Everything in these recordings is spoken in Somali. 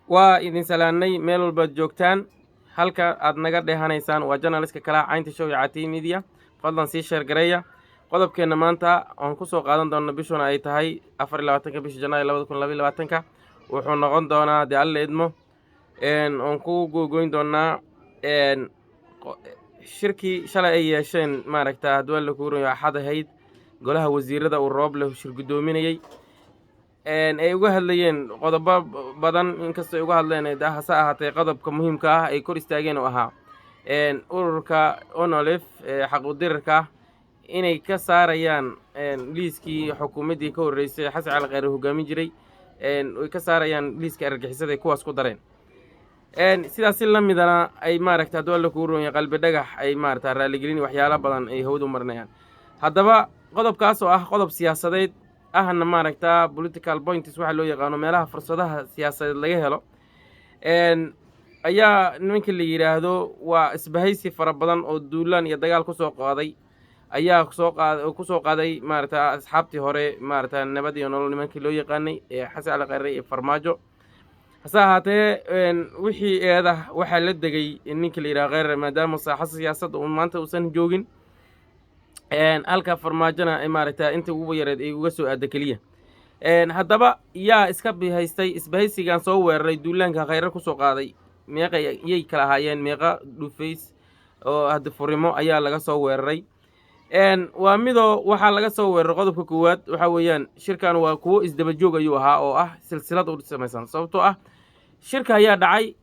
waa idin salaanay meel walbaad joogtaan halka aad naga dheehanaysaan waa janaliska kala caynta show cati media fadlan sii sheer gareeya qodobkeena maanta aan ku soo qaadan doona bishuna ay tahay 24 bisha Janaayo 2022 wuxuu noqon doonaa de alle idmo aan ku gogoyn doonaa shirkii shalay ay yeesheen maaragtaa dawladda ku ruuyo axad ahayd golaha wasiirada uu roob leh shir gudoominayay ay uga hadlayeen qodobo badan inkastoo ay uga hadleen hase ahaatee qodobka muhiimka ah ay kor istaageen oo ahaa ururka onolef xaq u dirarka inay ka saarayaan liiskii xukuumaddii ka horreysay xasan cali khayre hogaamin jiray ay ka saarayaan liiska argagixisada ay kuwaas ku dareen sidaas la midana ay maaragtaa dawladda ku ruuyo qalbi dhagax ay maaragtaa raaligelin waxyaalo badan ay hawadu marnayaan haddaba qodobkaas oo ah qodob siyaasadeed ahna maaragtaa political points waxa loo yaqaano meelaha fursadaha siyaasadeed laga helo ayaa nimanka la yiraahdo waa isbahaysi fara badan oo duulaan iyo dagaal ku soo qaaday ayaa ku soo qaaday maaragtaa asxaabtii hore maaragtaa nabad iyo nolol nimankii loo yaqaanay xasan cali khayre iyo farmaajo hase ahaatee wixii eedah waxaa la degay ninka la yidhaha khayre maadaama saaxo siyaasadda uu maanta uusan joogin halka farmaajona ay maaragtaa inta ugu yareed ay uga soo aada keliya haddaba yaa iska bihaystay isbahaysigan soo weeraray duulaanka khayre ku soo qaaday meeqa yay kala ahaayeen meeqa dhufays oo hadda furimo ayaa laga soo weeraray waa midoo waxaa laga soo weeraray qodobka koowaad waxa weeyaan shirkan waa kuwo isdaba joog ayuu ahaa oo ah silsilad u samaysan sababtoo ah shirka ayaa dhacay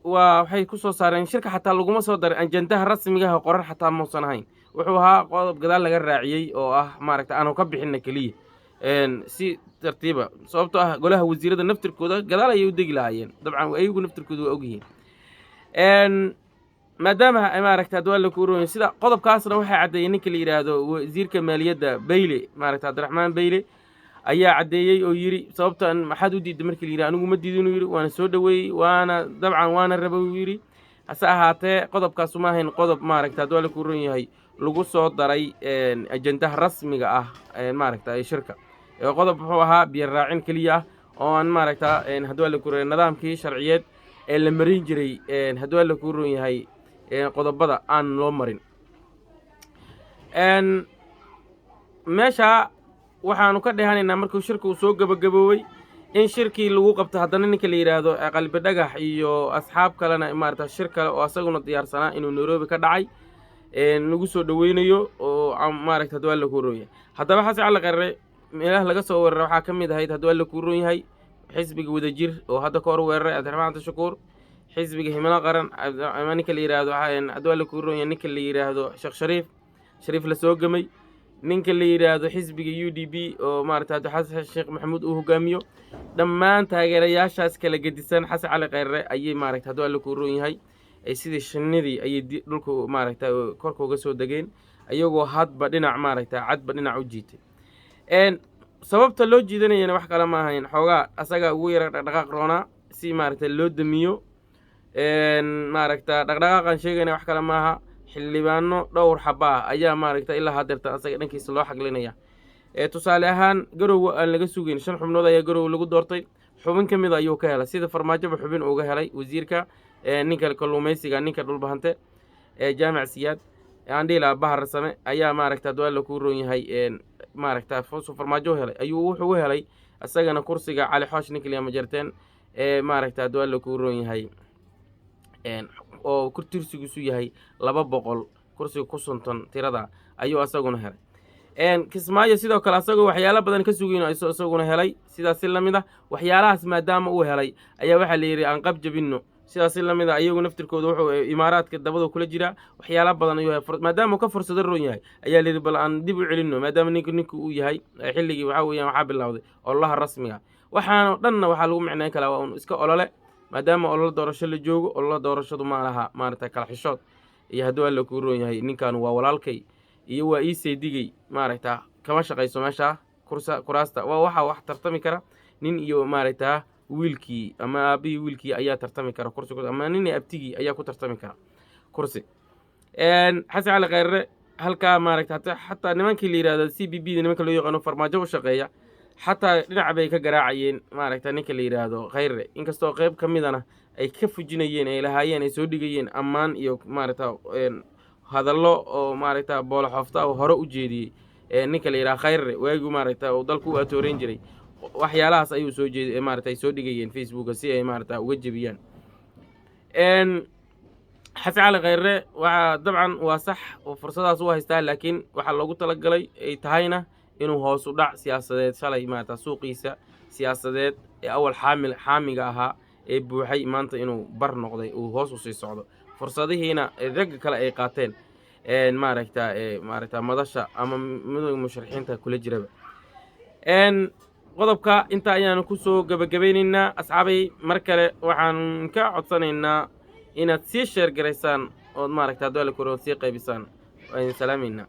waxay ku soo saareen shirka xataa laguma soo darin ajandaha rasmiga ah qoran xataa muusan ahayn wuxuu ahaa qodob gadaal laga raaciyey oo ah maaragta aanu ka bixinna keliya si tartiiba sababtoo ah golaha wasiirada naftirkooda gadaal ayay u degi lahaayeen dabcan ayagu naftirkooda waa ogyihiin maadaama maaragta dawladda ku ruuyo sida qodobkaasna waxay caddeeyeen ninka la yiraahdo wasiirka maaliyadda Bayle maaragta Abdiraxmaan Bayle ayaa caddeeyay oo yiri sababtan maxaad u diiday markii la yiraahdo anigu ma diidin uu yiri waana soo dhaweeyay waana dabcan waana rabo uu yiri hase ahaatee qodobkaas uma ahayn qodob maaragta dawladda ku ruuyo yahay lagu soo daray ajandaha rasmiga ah maaragta shirka qodob wuxuu ahaa biyo raacin kaliya ah oo aan maaragta dawladda ku ruuyo nidaamkii sharciyeed ee la marin jiray dawladda ku ruuyo yahay qodobada aan loo marin meesha waxaanu ka dhehanaynaa markuu shirku soo gabagaboobay in shirkii lagu qabto haddana ninka la yiraahdo qalbi dhagax iyo asxaab kalena maaragta shir kale oo asaguna diyaarsanaa inuu Nairobi ka dhacay lagu soo dhaweynayo oo maaragta dawladda ku ruuyo haddaba xasan cali khayre meelaha laga soo weeraray waxaa ka mid ahayd dawladda ku ruuyo yahay xisbiga wadajir oo hadda ka hor weeraray Abdiraxmaan Shakuur xisbiga himilo qaran ninka la yiraahdo dawladda ku ruuyo ninka la yiraahdo Sheekh Shariif la soo gamay ninka la yiraahdo xisbiga UDP oo maaragta Xasan Sheekh Maxamuud uu hogaamiyo dhammaan taageerayaashaas kala gedisan xasan cali khayre ayay maaragta dawladda ku ruuyo yahay ay sidii shinidii ayay dhulka maaragta korka uga soo dageen ayagoo hadba dhinac maaragta cadba dhinac u jiitay sababta loo jiidanayana wax kale ma ahayn xoogaa asaga ugu yara dhaqdhaqaaq roona si maaragta loo damiyo maaragta dhaqdhaqaaqan sheegayna wax kale maaha xildhibaano dhowr xaba ayaa maaragta ilaa hadeerta asaga dhankiisa loo xaglinaya tusaale ahaan garow aan laga sugayn 5 xubnood ayaa garow lagu doortay xubin ka mid ayuu ka helay sida farmaajo xubin uga helay wasiirka ninka kalluumaysiga ninka dhulbahante jaamac siyaad andila bahar same ayaa maaragta dawladda ku roon yahay maaragta farmaajo helay ayuu wuxuu helay asagana kursiga cali xoosh ninka la majarteen maaragta dawladda ku roon yahay oo kurtirsigiisu yahay 200 kursiga ku suntan tirada ayuu asaguna helay kismaayo sidoo kale asagoo waxyaalo badan ka sugayno asaguna helay sidaas la mid ah waxyaalahaas maadaama uu helay ayaa waxa la yiri aan qab jabino sidaas la mid ah ayagu naftirkooda wuxuu imaaraadka dabada kula jira waxyaalo badan ayuu maadaama uu ka fursad roon yahay ayaa la yiri bal aan dib u celino maadaama ninka uu yahay xilligii waxa weeyaan waxa bilowday ololaha rasmiga waxaana dhanna waxa lagu micnaan kala waa iska olole maadaama olol doorasho la joogo olol doorashadu ma laha maaragta kala xishood iyo haddii la ku roon yahay ninkan waa walaalkay iyo waa iiseedigay maaragta kama shaqayso meesha kuraasta waa waxa wax tartami kara nin iyo maaragta wiilkii ama aabii wiilkii ayaa tartami kara kursi ama nin abtigi ayaa ku tartami kara kursi xasan cali khayre halka maaragta hatta nimankii la yiraahdo CBB nimanka loo yaqaan farmaajo u shaqeeya xataa dhinac bay ka garaacayeen maaragta ninka la yidhaahdo khayre inkastoo qayb ka midana ay ka fujinayeen ay lahaayeen ay soo dhigayeen ammaan iyo maaragta hadallo oo maaragta boolo xofta oo hore u jeediyey ninka la yidhaha khayre waagii maaragta uu dalku u atooreyn jiray waxyaalahaas ayuu soo jeediyey maaragta ay soo dhigayeen facebooka si ay maaragta uga jebiyaan xasan cali khayre waxaa dabcan waa sax oo fursadaas u haystaa laakiin waxaa loogu talagalay ay tahayna inuu hoos u dhac siyaasadeed shalay maaragta suuqiisa siyaasadeed ee awal xaamiga ahaa ee buuxay maanta inuu bar noqday uu hoos u sii socdo fursadihiina ragga kale ay qaateen maaragta madasha ama midowga musharaxiinta kula jiraba qodobka inta ayaanu ku soo gabagabaynaynaa asxaabay mar kale waxaan ka codsanaynaa inaad sii sheer garaysaan ood maaragta haddii la koro sii qaybisaan waan salaamaynaa